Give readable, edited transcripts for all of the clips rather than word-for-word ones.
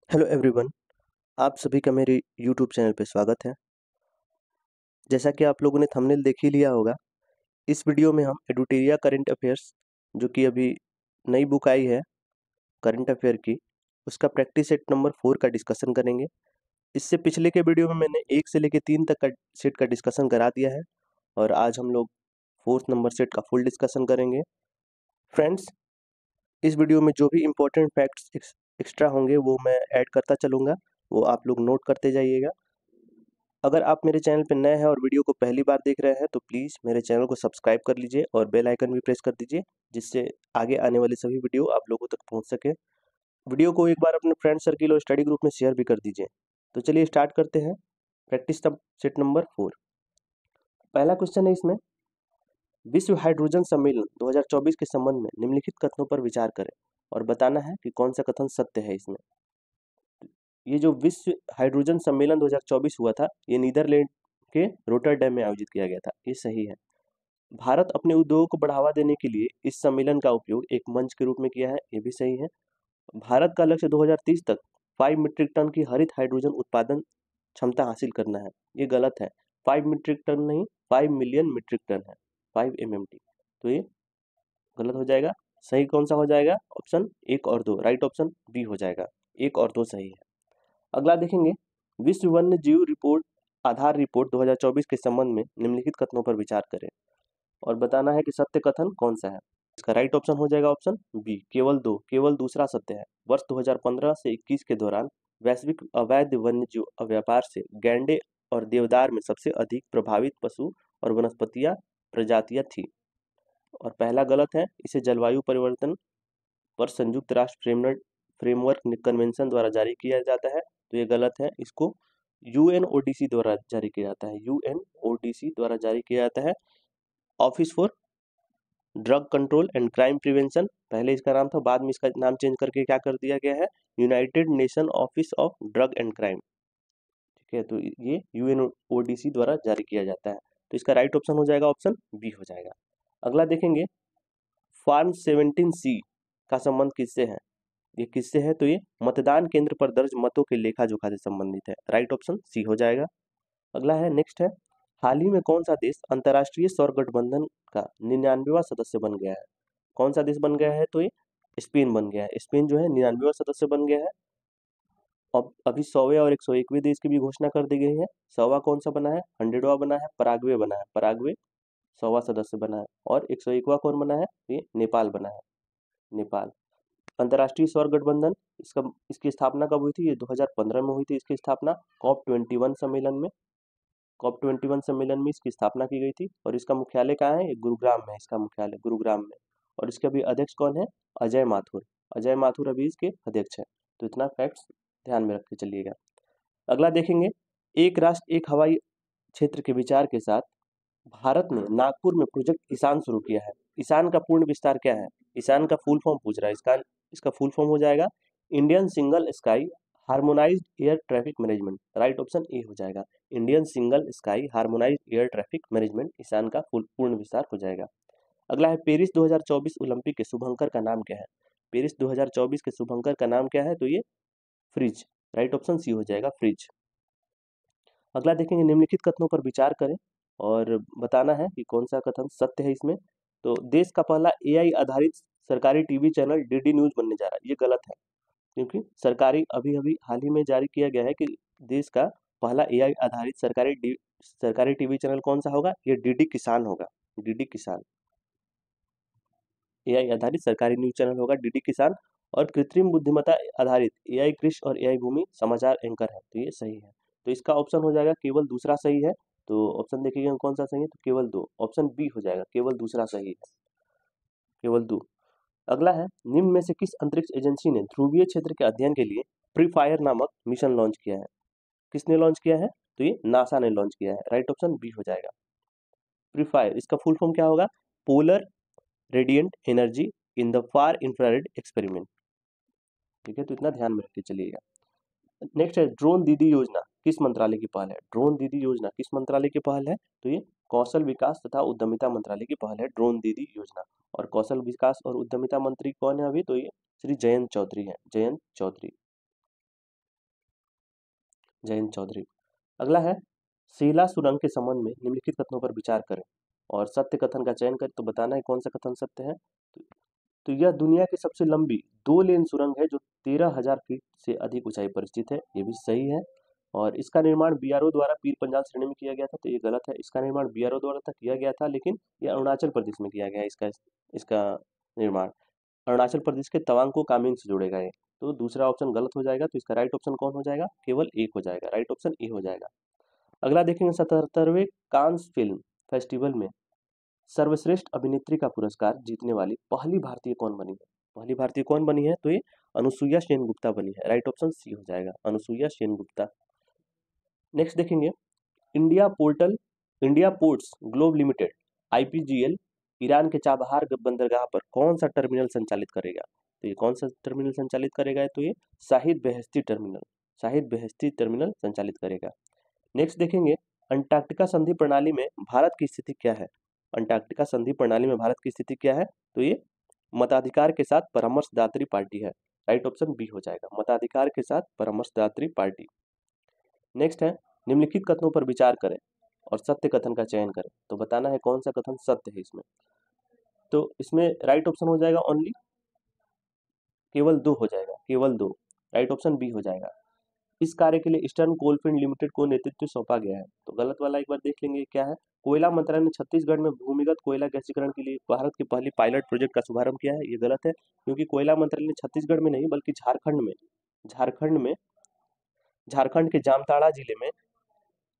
Hello everyone, आप सभी का मेरे यूट्यूब चैनल पे स्वागत है। जैसा कि आप लोगों ने थंबनेल देख ही लिया होगा, इस वीडियो में हम एडुटेरिया करंट अफेयर्स जो कि अभी नई बुक आई है करंट अफेयर की, उसका प्रैक्टिस सेट नंबर 4 का डिस्कशन करेंगे। इससे पिछले के वीडियो में मैंने 1 से लेकर 3 तक का सेट का डिस्कशन करा दिया है और आज हम लोग 4th नंबर सेट का फुल डिस्कशन करेंगे। फ्रेंड्स, इस वीडियो में जो भी इम्पोर्टेंट फैक्ट्स एक्स्ट्रा होंगे वो मैं ऐड करता चलूँगा, वो आप लोग नोट करते जाइएगा। अगर आप मेरे चैनल पर नए हैं और वीडियो को पहली बार देख रहे हैं तो प्लीज़ मेरे चैनल को सब्सक्राइब कर लीजिए और बेल आइकन भी प्रेस कर दीजिए, जिससे आगे आने वाली सभी वीडियो आप लोगों तक पहुंच सके। वीडियो को एक बार अपने फ्रेंड सर्किल और स्टडी ग्रुप में शेयर भी कर दीजिए। तो चलिए स्टार्ट करते हैं प्रैक्टिस सेट नंबर 4। पहला क्वेश्चन है इसमें, विश्व हाइड्रोजन सम्मेलन 2024 के संबंध में निम्नलिखित कथनों पर विचार करें और बताना है कि कौन सा कथन सत्य है इसमें। ये जो विश्व हाइड्रोजन सम्मेलन 2024 हुआ था, ये नीदरलैंड के रोटरडैम में आयोजित किया गया था, ये सही है। भारत अपने उद्योगों को बढ़ावा देने के लिए इस सम्मेलन का उपयोग एक मंच के रूप में किया है, ये भी सही है। भारत का लक्ष्य 2030 तक 5 मीट्रिक टन की हरित हाइड्रोजन उत्पादन क्षमता हासिल करना है, ये गलत है। 5 मीट्रिक टन नहीं, 5 मिलियन मीट्रिक टन है, 5 MMT, तो ये गलत हो जाएगा। सही कौन सा हो जाएगा? ऑप्शन 1 और 2, राइट ऑप्शन बी हो जाएगा। 1 और 2 सही है। अगला देखेंगे, विश्व वन्य जीव रिपोर्ट आधार रिपोर्ट 2024 के संबंध में निम्नलिखित कथनों पर विचार करें और बताना है कि सत्य कथन कौन सा है। इसका राइट ऑप्शन हो जाएगा ऑप्शन बी, केवल 2, केवल दूसरा सत्य है। वर्ष 2015 से 21 के दौरान वैश्विक अवैध वन्यजीव व्यापार से गैंडे और देवदार में सबसे अधिक प्रभावित पशु और वनस्पतियां प्रजातियां थी। और पहला गलत है, इसे जलवायु परिवर्तन पर संयुक्त राष्ट्र फ्रेमवर्क कन्वेंशन द्वारा जारी किया जाता है, तो ये गलत है। इसको यूएनओडीसी द्वारा जारी किया जाता है, यूएनओडीसी द्वारा जारी किया जाता है। Office for drug control and crime prevention पहले इसका नाम था, बाद में इसका नाम चेंज करके क्या कर दिया गया है, United nation office of drug and crime. ठीक है, तो ये यूएनओडीसी द्वारा जारी किया जाता है, तो इसका राइट ऑप्शन हो जाएगा ऑप्शन बी हो जाएगा। अगला देखेंगे, फॉर्म 17C का संबंध किससे है? ये किससे है? तो ये मतदान केंद्र पर दर्ज मतों के लेखा जोखा से संबंधित है, राइट ऑप्शन सी हो जाएगा। अगला है, नेक्स्ट है, हाल ही में कौन सा देश अंतर्राष्ट्रीय सौर गठबंधन का 99वां सदस्य बन गया है? कौन सा देश बन गया है? तो ये स्पेन बन गया है। स्पेन जो है 99वां सदस्य बन गया है। अब अभी 100वें और 101वें देश की भी घोषणा कर दी गई है। 100वां कौन सा बना है? 100वां बना है, पराग्वे बना है, पराग्वे 100वां सदस्य बना है। और 101वां कौन बना है? ये नेपाल बना है, नेपाल। अंतर्राष्ट्रीय सौर गठबंधन इसकी स्थापना कब हुई थी? ये 2015 में हुई थी इसकी स्थापना, COP21 सम्मेलन में। COP21 सम्मेलन में इसकी स्थापना की गई थी और इसका मुख्यालय कहाँ है? ये गुरुग्राम में है, इसका मुख्यालय गुरुग्राम में। और इसके अभी अध्यक्ष कौन है? अजय माथुर। अजय माथुर अभी इसके अध्यक्ष है, तो इतना फैक्ट्स ध्यान में रख के चलिएगा। अगला देखेंगे, एक राष्ट्र एक हवाई क्षेत्र के विचार के साथ भारत ने नागपुर में प्रोजेक्ट ईशान शुरू किया है। ईशान का पूर्ण विस्तार क्या है? ईशान का फुल फॉर्म पूछ रहा है, इसका फुल फॉर्म हो जाएगा Indian single sky harmonised air traffic management, right option A हो जाएगा। Indian single sky harmonised air traffic management ISHAN का पूर्ण विस्तार हो जाएगा। अगला है, पेरिस 2024 ओलंपिक के शुभंकर का नाम क्या है? पेरिस 2024 के शुभंकर का नाम क्या है? तो ये फ्रिज, राइट ऑप्शन सी हो जाएगा, फ्रिज। अगला देखेंगे, निम्नलिखित कथनों पर विचार करें और बताना है कि कौन सा कथन सत्य है इसमें। तो देश का पहला एआई आधारित सरकारी टीवी चैनल डीडी न्यूज बनने जा रहा है, ये गलत है, क्योंकि सरकारी अभी अभी हाल ही में जारी किया गया है कि देश का पहला एआई आधारित सरकारी टीवी चैनल कौन सा होगा? ये डीडी किसान होगा, डीडी किसान। एआई आधारित सरकारी न्यूज चैनल होगा डीडी किसान। और कृत्रिम बुद्धिमत्ता आधारित एआई कृषि और एआई भूमि समाचार एंकर है, तो ये सही है। तो इसका ऑप्शन हो जाएगा केवल दूसरा सही है। तो ऑप्शन देखिएगा कौन सा सही है, तो केवल 2, ऑप्शन बी हो जाएगा, केवल दूसरा सही है, केवल 2। अगला है, निम्न में से किस अंतरिक्ष एजेंसी ने ध्रुवीय क्षेत्र के अध्ययन के लिए प्री फायर नामक मिशन लॉन्च किया है? किसने लॉन्च किया है? तो ये नासा ने लॉन्च किया है, राइट ऑप्शन बी हो जाएगा। प्री फायर, इसका फुल फॉर्म क्या होगा? Polar radiant energy in the far infrared experiment. ठीक है, तो इतना ध्यान में रख के चलिएगा। नेक्स्ट है, ड्रोन दीदी योजना किस मंत्रालय की पहल है? ड्रोन दीदी योजना किस मंत्रालय की पहल है? तो ये कौशल विकास तथा उद्यमिता मंत्रालय की पहल है, ड्रोन दीदी योजना। और कौशल विकास और उद्यमिता मंत्री कौन है अभी? तो ये श्री जयंत चौधरी हैं, जयंत चौधरी। जयंत चौधरी। अगला है शीला सुरंग के संबंध में निम्नलिखित कथनों पर विचार करें और सत्य कथन का चयन करें। तो बताना है कौन सा कथन सत्य है। तो यह दुनिया की सबसे लंबी 2 लेन सुरंग है जो 13,000 फीट से अधिक ऊंचाई पर स्थित है। ये भी सही है। और इसका निर्माण बीआरओ द्वारा पीर पंजाल श्रेणी में किया गया था। तो ये गलत है। इसका निर्माण बीआरओ द्वारा था किया गया था, लेकिन ये अरुणाचल प्रदेश में किया गया है। इसका निर्माण अरुणाचल प्रदेश के तवांग को कामेंग से जोड़ेगा ये। तो दूसरा ऑप्शन गलत हो जाएगा। तो इसका राइट ऑप्शन कौन हो जाएगा? केवल एक हो जाएगा। राइट ऑप्शन ए हो जाएगा। अगला देखेंगे 77वें कांस फिल्म फेस्टिवल में सर्वश्रेष्ठ अभिनेत्री का पुरस्कार जीतने वाली पहली भारतीय कौन बनी है? पहली भारतीय कौन बनी है? तो ये अनुसुईया सेन गुप्ता बनी है। राइट ऑप्शन सी हो जाएगा, अनुसुईया सेन गुप्ता। नेक्स्ट देखेंगे India ports globe limited IPGL Iran के चाबहार बंदरगाह पर कौन सा टर्मिनल संचालित करेगा? तो ये कौन सा टर्मिनल संचालित करेगा? तो ये शाहिद बेहेश्ती टर्मिनल संचालित करेगा। नेक्स्ट देखेंगे अंटार्कटिका संधि प्रणाली में भारत की स्थिति क्या है? अंटार्कटिका संधि प्रणाली में भारत की स्थिति क्या है? तो ये मताधिकार के साथ परामर्शदात्री पार्टी है। राइट ऑप्शन बी हो जाएगा, मताधिकार के साथ परामर्शदात्री पार्टी। नेक्स्ट है निम्नलिखित कथनों पर विचार करें और सत्य कथन का चयन करें। तो बताना है कौन सा कथन सत्य है इसमें। तो इसमें राइट ऑप्शन हो जाएगा ओनली, केवल 2 हो जाएगा, केवल 2। राइट ऑप्शन बी हो जाएगा। इस कार्य के लिए ईस्टर्न कोलफील्ड लिमिटेड को नेतृत्व सौंपा गया है। तो गलत वाला एक बार देख लेंगे क्या है। कोयला मंत्रालय ने छत्तीसगढ़ में भूमिगत कोयला गैसीकरण के लिए भारत की पहली पायलट प्रोजेक्ट का शुभारंभ किया है। ये गलत है, क्योंकि कोयला मंत्रालय ने छत्तीसगढ़ में नहीं बल्कि झारखंड के जामताड़ा जिले में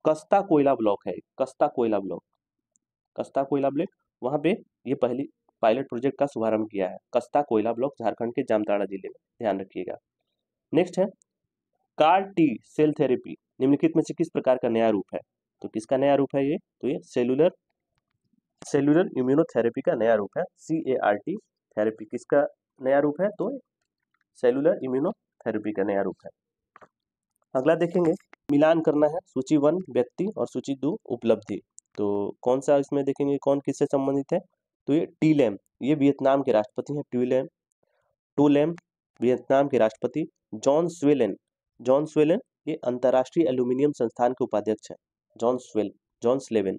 कस्ता कोयला ब्लॉक है, कस्ता कोयला ब्लॉक, वहां पे ये पहली पायलट प्रोजेक्ट का शुभारंभ किया है। कस्ता कोयला ब्लॉक झारखंड के जामताड़ा जिले में, ध्यान रखिएगा। नेक्स्ट है कार टी सेल थेरेपी निम्नलिखित में से किस प्रकार का नया रूप है? तो किसका नया रूप है ये? तो ये सेलुलर इम्यूनोथेरेपी का नया रूप है। CAR-T थेरेपी किसका नया रूप है? तो सेलुलर इम्यूनोथेरेपी का नया रूप है। अगला देखेंगे मिलान करना है सूची 1 व्यक्ति और सूची 2 उपलब्धि। तो कौन सा इसमें देखेंगे कौन किससे संबंधित है? तो ये टी लैम, ये वियतनाम के राष्ट्रपति हैं। टू लैम वियतनाम के राष्ट्रपति। जॉन स्वेलन ये अंतर्राष्ट्रीय एल्यूमिनियम संस्थान के उपाध्यक्ष हैं। जॉन स्लेवन।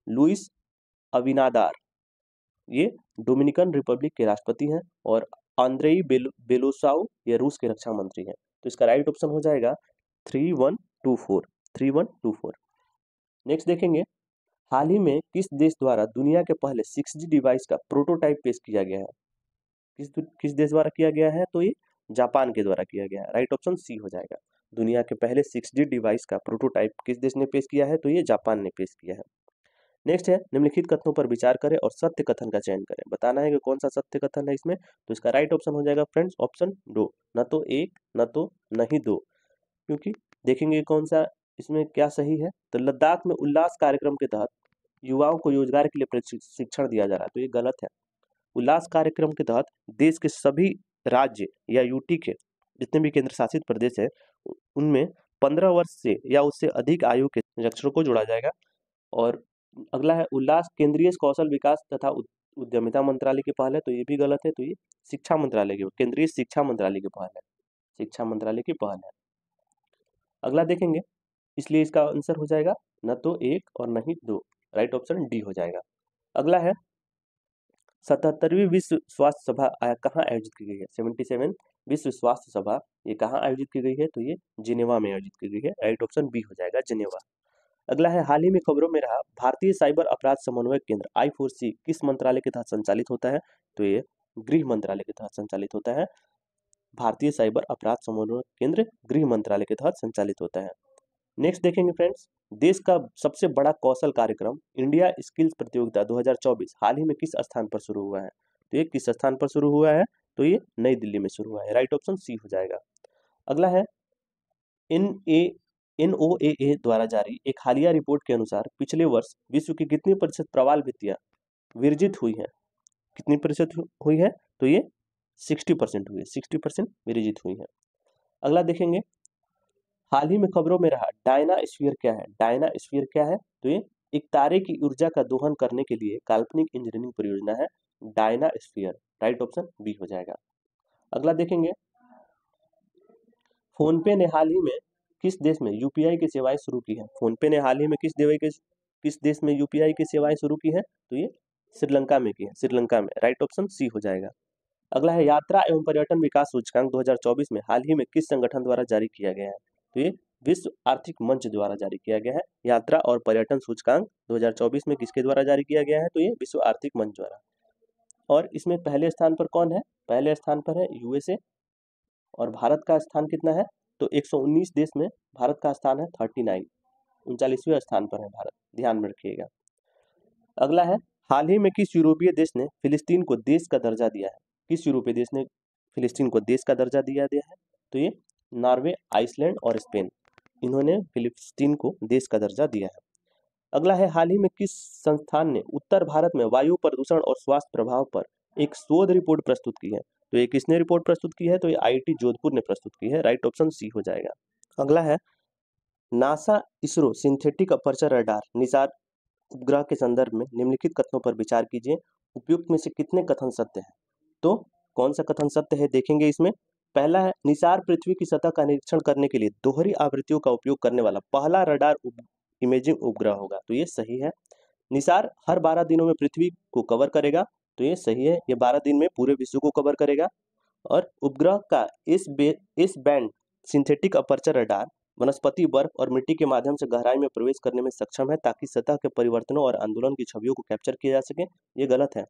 लुइस अविनादार ये डोमिनिकन रिपब्लिक के राष्ट्रपति हैं। और आंद्रेई बेलोसाउ ये रूस के रक्षा मंत्री हैं। तो इसका राइट ऑप्शन हो जाएगा 3124। नेक्स्ट देखेंगे हाल ही में किस देश द्वारा दुनिया के पहले 6G डिवाइस का प्रोटोटाइप पेश किया गया है? किस देश द्वारा किया गया है? तो ये जापान के द्वारा किया गया है। राइट ऑप्शन सी हो जाएगा। दुनिया के पहले 6G डिवाइस का प्रोटोटाइप किस देश ने पेश किया है? तो ये जापान ने पेश किया है। नेक्स्ट है निम्नलिखित कथनों पर विचार करें और सत्य कथन का चयन करें। बताना है कि कौन सा सत्य कथन है इसमें। तो इसका राइट ऑप्शन हो जाएगा फ्रेंड्स ऑप्शन 2, न तो 1 न तो नहीं 2। क्योंकि देखेंगे कौन सा इसमें क्या सही है। तो लद्दाख में उल्लास कार्यक्रम के तहत युवाओं को रोजगार के लिए प्रशिक्षण दिया जा रहा है। तो ये गलत है। उल्लास कार्यक्रम के तहत देश के सभी राज्य या यूटी के जितने भी केंद्र शासित प्रदेश है उनमें 15 वर्ष से या उससे अधिक आयु के निरक्षरों को जोड़ा जाएगा। और अगला है उल्लास केंद्रीय कौशल विकास तथा उद्यमिता मंत्रालय की पहल है। तो ये भी गलत है। तो ये केंद्रीय शिक्षा मंत्रालय की पहल है। अगला देखेंगे, इसलिए इसका आंसर हो जाएगा न तो 1 और न ही 2। राइट ऑप्शन डी हो जाएगा। अगला है 77वीं विश्व स्वास्थ्य सभा कहाँ आयोजित की गई है? 77 विश्व स्वास्थ्य सभा ये कहाँ आयोजित की गई है? तो ये जिनेवा में आयोजित की गई है। राइट ऑप्शन बी हो जाएगा, जिनेवा। अगला है हाल ही में खबरों में रहा भारतीय साइबर अपराध समन्वय केंद्र I4C किस मंत्रालय के तहत संचालित होता है? तो ये गृह मंत्रालय के तहत संचालित होता है। भारतीय साइबर अपराध समन्वय केंद्र गृह मंत्रालय के तहत संचालित होता है। नेक्स्ट देखेंगे फ्रेंड्स, देश का सबसे बड़ा कौशल कार्यक्रम इंडिया स्किल्स प्रतियोगिता 2024 हाल ही में किस स्थान पर शुरू हुआ है? तो ये किस स्थान पर शुरू हुआ है? तो ये नई दिल्ली में शुरू हुआ है। राइट ऑप्शन सी हो जाएगा। अगला है NOAA द्वारा जारी एक हालिया रिपोर्ट के अनुसार पिछले वर्ष विश्व की कितनी प्रतिशत प्रवाल भित्तियां विरजित हुई हैं? कितनी प्रतिशत हुई है? तो ये 60% हुई है। 60% विरजित हुई है। अगला देखेंगे हाल ही में खबरों में रहा डायनास्फीयर क्या है? डायनास्फीयर क्या है? तो ये एक तारे की ऊर्जा का दोहन करने के लिए काल्पनिक इंजीनियरिंग परियोजना है डायनास्फीयर। राइट ऑप्शन बी हो जाएगा। अगला देखेंगे फोनपे ने हाल ही में किस देश में यूपीआई की सेवाएं शुरू की हैं? फोन पे ने हाल ही में किस देश में यूपीआई की सेवाएं शुरू की हैं? तो ये श्रीलंका में की है, श्रीलंका में। राइट ऑप्शन सी हो जाएगा। अगला है यात्रा एवं पर्यटन विकास सूचकांक 2024 में हाल ही में किस संगठन द्वारा जारी किया गया है? तो ये विश्व आर्थिक मंच द्वारा जारी किया गया है। यात्रा और पर्यटन सूचकांक 2024 में किसके द्वारा जारी किया गया है? तो ये विश्व आर्थिक मंच द्वारा। और इसमें पहले स्थान पर कौन है? पहले स्थान पर है यूएसए। और भारत का स्थान कितना है? तो 119 देश में भारत का स्थान है 39, 39वें स्थान पर है भारत, ध्यान में रखिएगा। अगला है हाल ही में किस यूरोपीय देश ने फिलिस्तीन को देश का दर्जा दिया है? किस यूरोपीय देश ने फिलिस्तीन को देश का दर्जा दिया है? तो ये नॉर्वे, आइसलैंड और स्पेन, इन्होंने फिलिस्तीन को देश का दर्जा दिया है। अगला है हाल ही में किस संस्थान ने उत्तर भारत में वायु प्रदूषण और स्वास्थ्य प्रभाव पर एक शोध रिपोर्ट प्रस्तुत की है? तो ये किसने रिपोर्ट प्रस्तुत की है? तो ये आईआईटी जोधपुर ने प्रस्तुत की है। राइट ऑप्शन सी हो जाएगा। अगला है NASA ISRO synthetic aperture radar Nisar उपग्रह के संदर्भ में निम्नलिखित कथनों पर विचार कीजिए। उपयुक्त में से कितने कथन सत्य हैं? तो कौन सा कथन सत्य है देखेंगे इसमें। पहला है निसार पृथ्वी की सतह का निरीक्षण करने के लिए दोहरी आवृत्तियों का उपयोग करने वाला पहला रडार इमेजिंग उपग्रह होगा। तो ये सही है। निसार हर 12 दिनों में पृथ्वी को कवर करेगा। तो ये सही है, ये 12 दिन में पूरे विश्व को कवर करेगा। और उपग्रह का इस बैंड सिंथेटिक अपर्चर रडार वनस्पति, बर्फ और मिट्टी के माध्यम से गहराई में प्रवेश करने में सक्षम है ताकि सतह के परिवर्तनों और आंदोलन की छवियों को कैप्चर किया जा सके। ये गलत है।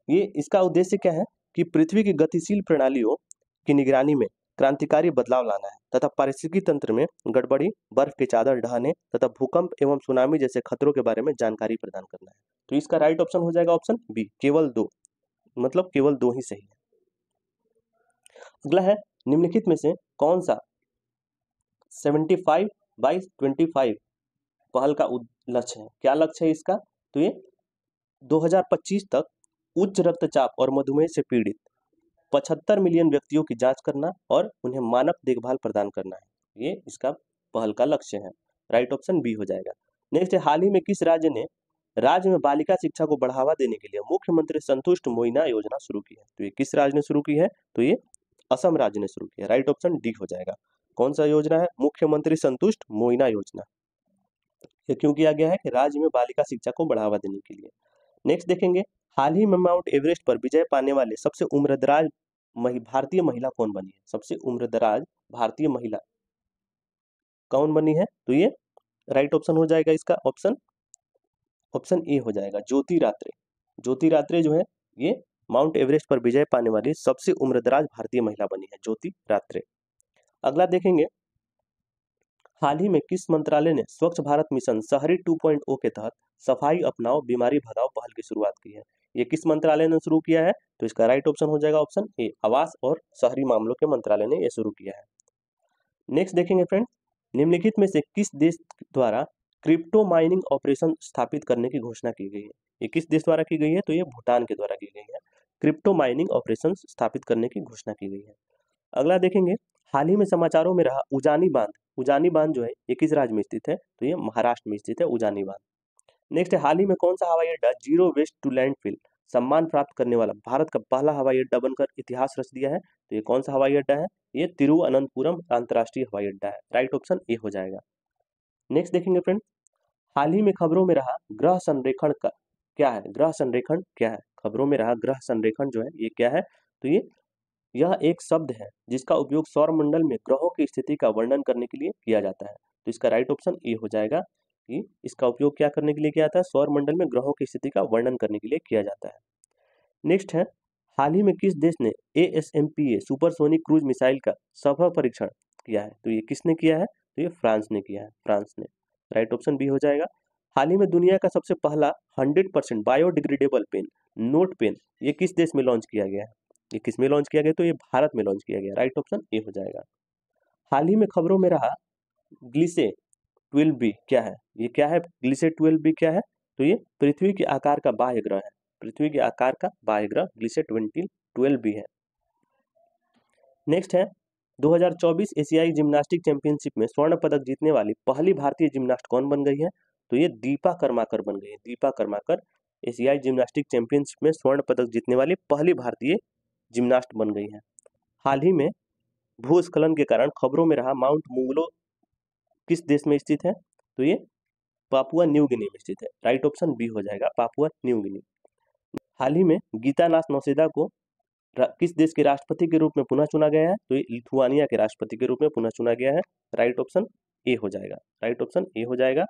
ये इसका उद्देश्य क्या है कि पृथ्वी की गतिशील प्रणालियों की निगरानी में क्रांतिकारी बदलाव लाना है तथा पारिस्थितिकी तंत्र में गड़बड़ी, बर्फ के चादर ढहने तथा भूकंप एवं सुनामी जैसे खतरों के बारे में जानकारी प्रदान करना है। तो इसका राइट ऑप्शन हो जाएगा ऑप्शन बी, केवल 2, मतलब केवल 2 ही सही है। अगला है निम्नलिखित में से कौन सा 75/25 पहल का लक्ष्य है? क्या लक्ष्य है इसका? तो ये 2025 तक उच्च रक्तचाप और मधुमेह से पीड़ित 75 मिलियन व्यक्तियों की जांच करना और उन्हें मानक देखभाल प्रदान करना है। ये इसका पहल का लक्ष्य है। राइट ऑप्शन बी हो जाएगा। नेक्स्ट है हाल ही में किस राज्य में बालिका शिक्षा को बढ़ावा देने के लिए मुख्यमंत्री संतुष्ट मोइना योजना शुरू की है? तो ये किस राज्य ने शुरू की है? तो ये असम राज्य ने शुरू की है। राइट ऑप्शन डी हो जाएगा। कौन सा योजना है? मुख्यमंत्री संतुष्ट मोइना योजना। ये क्यों किया गया है? कि राज्य में बालिका शिक्षा को बढ़ावा देने के लिए। नेक्स्ट देखेंगे हाल ही में माउंट एवरेस्ट पर विजय पाने वाले सबसे उम्रदराज भारतीय महिला कौन बनी है? सबसे उम्रदराज भारतीय महिला कौन बनी है? तो ये राइट ऑप्शन हो जाएगा इसका ऑप्शन ए हो जाएगा, ज्योति रात्रे। ज्योति रात्रे जो है ये माउंट एवरेस्ट पर विजय पाने वाली सबसे उम्रदराज भारतीय महिला बनी है, ज्योति रात्रे। अगला देखेंगे हाल ही में किस मंत्रालय ने स्वच्छ भारत मिशन शहरी 2.0 के तहत सफाई अपनाओ बीमारी भगाओ पहल की शुरुआत की है? ये किस मंत्रालय ने शुरू किया है? तो इसका राइट ऑप्शन हो जाएगा ऑप्शन ए, आवास और शहरी मामलों के मंत्रालय ने यह शुरू किया है। नेक्स्ट देखेंगे फ्रेंड निम्नलिखित में से किस देश द्वारा क्रिप्टो माइनिंग ऑपरेशन स्थापित करने की घोषणा की गई है? ये किस देश द्वारा की गई है? तो ये भूटान के द्वारा की गई है। क्रिप्टो माइनिंग ऑपरेशन स्थापित करने की घोषणा की गई है। अगला देखेंगे हाल ही में समाचारों में रहा उजानी बांध जो है ये किस राज्य में स्थित है? तो ये महाराष्ट्र में स्थित है उजानी बांध। नेक्स्ट है हाल ही में कौन सा हवाई अड्डा जीरो वेस्ट टू लैंडफिल सम्मान प्राप्त करने वाला भारत का पहला हवाई अड्डा बनकर इतिहास रच दिया है? तो ये कौन सा हवाई अड्डा है? ये तिरुवनंतपुरम अंतर्राष्ट्रीय हवाई अड्डा है। राइट ऑप्शन ए हो जाएगा। नेक्स्ट देखेंगे फ्रेंड हाल ही में खबरों में रहा ग्रह संरेखण का क्या है? ग्रह संरेखण क्या है? खबरों में रहा ग्रह संरेखण जो है ये क्या है? तो यह एक शब्द है जिसका उपयोग सौर मंडल में ग्रहों की स्थिति का वर्णन करने के लिए किया जाता है। तो इसका राइट ऑप्शन ए हो जाएगा कि इसका उपयोग क्या करने के लिए किया जाता है? सौर मंडल में ग्रहों की स्थिति का वर्णन करने के लिए किया जाता है। नेक्स्ट है हाल ही में किस देश ने ASMPA सुपरसोनिक क्रूज मिसाइल का सफल परीक्षण किया है? तो ये किसने किया है? तो ये फ्रांस ने किया है, फ्रांस ने। राइट ऑप्शन बी हो जाएगा। हाल ही में दुनिया का सबसे पहला 100% बायोडिग्रेडेबल पेन नोट पेन ये किस देश में लॉन्च किया गया है? ये किस में लॉन्च किया गया? तो ये भारत में लॉन्च किया गया। राइट ऑप्शन ए हो जाएगा। हाल ही में खबरों में रहा ग्लिसे 12b क्या है? ये क्या है? ग्लिसे 12b क्या है? तो ये पृथ्वी के आकार का बाह्य ग्रह है। पृथ्वी के आकार का बाह्य ग्रह ग्लिसे 12b है। नेक्स्ट है 2024 एशियाई जिम्नास्टिक चैंपियनशिप में स्वर्ण पदक जीतने वाली पहली भारतीय जिम्नास्ट कौन बन गई है? तो ये दीपा कर्माकर बन गई है। दीपा कर्माकर एशियाई जिम्नास्टिक चैंपियनशिप में स्वर्ण पदक जीतने वाली पहली भारतीय जिम्नास्ट बन गई है। हाल ही में भूस्खलन के कारण खबरों में रहा माउंट मुंगलो किस देश में स्थित है? तो ये पापुआ न्यू गिनी में स्थित है। राइट ऑप्शन बी हो जाएगा, पापुआ न्यू गिनी। हाल ही में गीतानाथ नौसेना को किस देश के राष्ट्रपति के रूप में पुनः चुना गया है? तो ये लिथुआनिया के राष्ट्रपति के रूप में पुनः चुना गया है। राइट ऑप्शन ए हो जाएगा, राइट ऑप्शन ए हो जाएगा।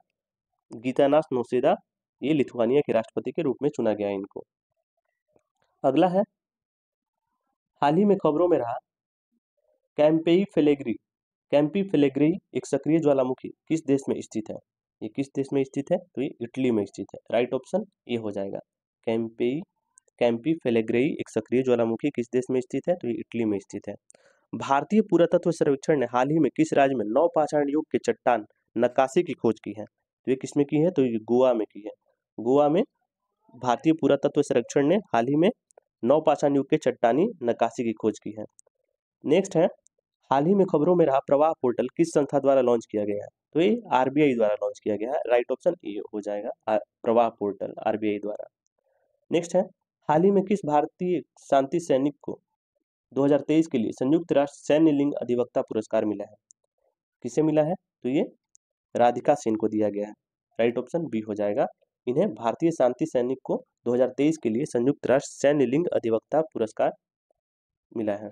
गीतानाथ नौसेना ये लिथुआनिया के राष्ट्रपति के रूप में चुना गया है इनको। अगला है, हाल ही में खबरों में रहा कैंपेई फेलेग्री। कैंपी फेलेग्री एक सक्रिय ज्वालामुखी किस देश में स्थित है? ये किस देश में स्थित है? तो ये इटली में स्थित है। राइट ऑप्शन ए हो जाएगा। कैंपी फेलेग्री एक सक्रिय ज्वालामुखी किस देश में स्थित है? तो ये इटली में स्थित है। भारतीय पुरातत्व सर्वेक्षण ने हाल ही में किस राज्य में नवपाषाण युग के चट्टान नक्काशी की खोज की है? तो ये किसमें की है? तो ये गोवा में की है। गोवा में भारतीय पुरातत्व सर्वेक्षण ने हाल ही में नवपाषाण युग के चट्टानी नक्काशी की खोज की है। नेक्स्ट है, हाल ही में खबरों में रहा प्रवाह पोर्टल किस संस्था द्वारा लॉन्च किया गया है? तो ये आरबीआई द्वारा लॉन्च किया गया है। राइट ऑप्शन ए हो जाएगा, प्रवाह पोर्टल आरबीआई द्वारा। नेक्स्ट है, हाल ही में किस भारतीय शांति सैनिक को 2023 के लिए संयुक्त राष्ट्र सैन्य लिंग अधिवक्ता पुरस्कार मिला है? किसे मिला है? तो ये राधिका सेन को दिया गया है। राइट ऑप्शन बी हो जाएगा। इन्हें भारतीय शांति सैनिक को 2023 के लिए संयुक्त राष्ट्र सैन्य लिंग अधिवक्ता पुरस्कार मिला है।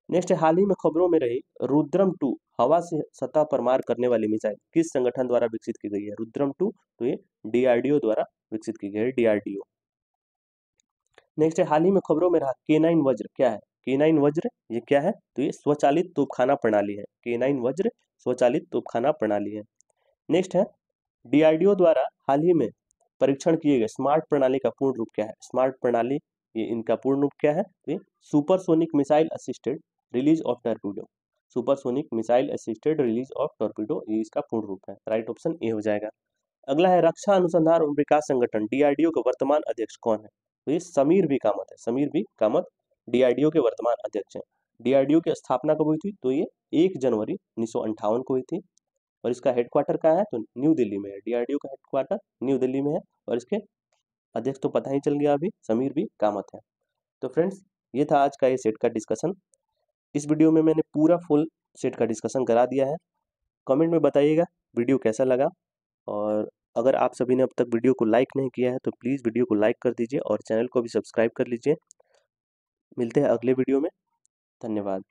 नेक्स्ट, हाल ही में खबरों में रही रुद्रम 2 हवा से सतह पर मार करने वाली मिसाइल किस संगठन द्वारा विकसित की गई है? रुद्रम 2 तो ये डीआरडीओ द्वारा विकसित की गई है, डीआरडीओ। नेक्स्ट है, हाल ही में खबरों में रहा K9 वज्र क्या है? K9 वज्र ये क्या है? तो ये स्वचालित तोपखाना प्रणाली है। K9 वज्र स्वचालित तोपखाना प्रणाली है। नेक्स्ट है, डीआरडीओ द्वारा हाल ही में परीक्षण किए गए स्मार्ट प्रणाली का पूर्ण रूप क्या है? स्मार्ट प्रणाली ये इनका पूर्ण रूप क्या है? ये supersonic missile assisted release of torpedo. Supersonic missile assisted release of torpedo ये इसका पूर्ण रूप है। राइट ऑप्शन ए हो जाएगा। अगला है, रक्षा अनुसंधान और विकास संगठन डीआरडीओ के वर्तमान अध्यक्ष कौन है? तो ये समीर वी कामत है। समीर वी कामत डीआरडीओ के वर्तमान अध्यक्ष हैं। डीआरडीओ की स्थापना कब हुई थी? तो ये 1 जनवरी 1958 को हुई थी। और इसका हेडक्वार्टर कहाँ है? तो न्यू दिल्ली में है। डीआरडीओ का हेडक्वार्टर न्यू दिल्ली में है और इसके अध्यक्ष तो पता ही चल गया अभी, समीर वी कामत है। तो फ्रेंड्स, ये था आज का ये सेट का डिस्कशन। इस वीडियो में मैंने पूरा फुल सेट का डिस्कशन करा दिया है। कमेंट में बताइएगा वीडियो कैसा लगा, और अगर आप सभी ने अब तक वीडियो को लाइक नहीं किया है तो प्लीज़ वीडियो को लाइक कर दीजिए और चैनल को भी सब्सक्राइब कर लीजिए। मिलते हैं अगले वीडियो में। धन्यवाद।